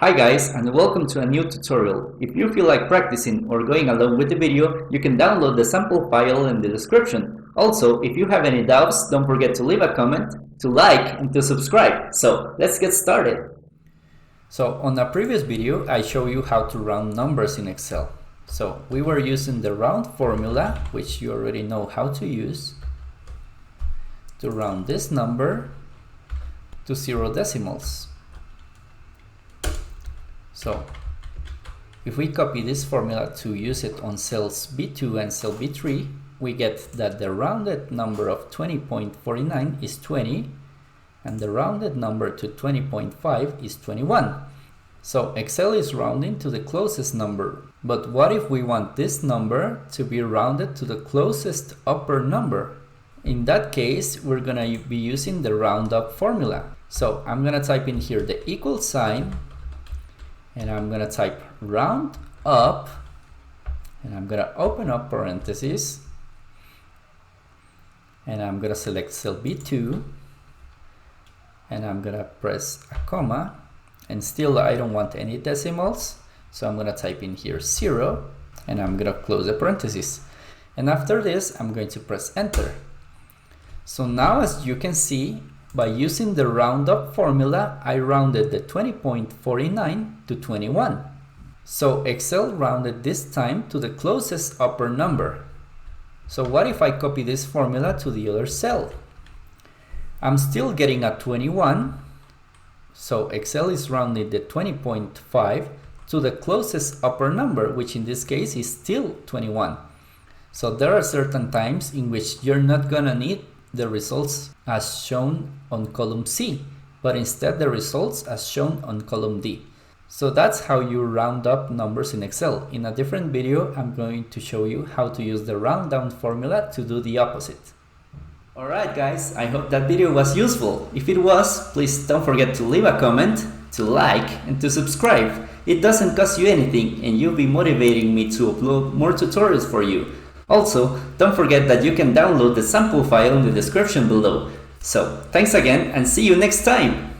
Hi guys, and welcome to a new tutorial. If you feel like practicing or going along with the video, you can download the sample file in the description. Also, if you have any doubts, don't forget to leave a comment, to like, and to subscribe. So let's get started. So on a previous video, I showed you how to round numbers in Excel. So we were using the round formula, which you already know how to use, to round this number to 0 decimals. So if we copy this formula to use it on cells B2 and cell B3, we get that the rounded number of 20.49 is 20 and the rounded number to 20.5 is 21. So Excel is rounding to the closest number. But what if we want this number to be rounded to the closest upper number? In that case, we're gonna be using the ROUNDUP formula. So I'm gonna type in here the equal sign, and I'm gonna type round up, and I'm gonna open up parentheses, and I'm gonna select cell B2, and I'm gonna press a comma, and still I don't want any decimals, so I'm gonna type in here 0, and I'm gonna close the parentheses. And after this, I'm going to press enter. So now, as you can see, by using the roundup formula, I rounded the 20.49 to 21. So Excel rounded this time to the closest upper number. So what if I copy this formula to the other cell? I'm still getting a 21. So Excel is rounding the 20.5 to the closest upper number, which in this case is still 21. So there are certain times in which you're not gonna need the results as shown on column C, but instead the results as shown on column D. So that's how you round up numbers in Excel. In a different video, I'm going to show you how to use the round down formula to do the opposite. Alright guys, I hope that video was useful. If it was, please don't forget to leave a comment, to like, and to subscribe. It doesn't cost you anything and you'll be motivating me to upload more tutorials for you. Also, don't forget that you can download the sample file in the description below. So, thanks again and see you next time!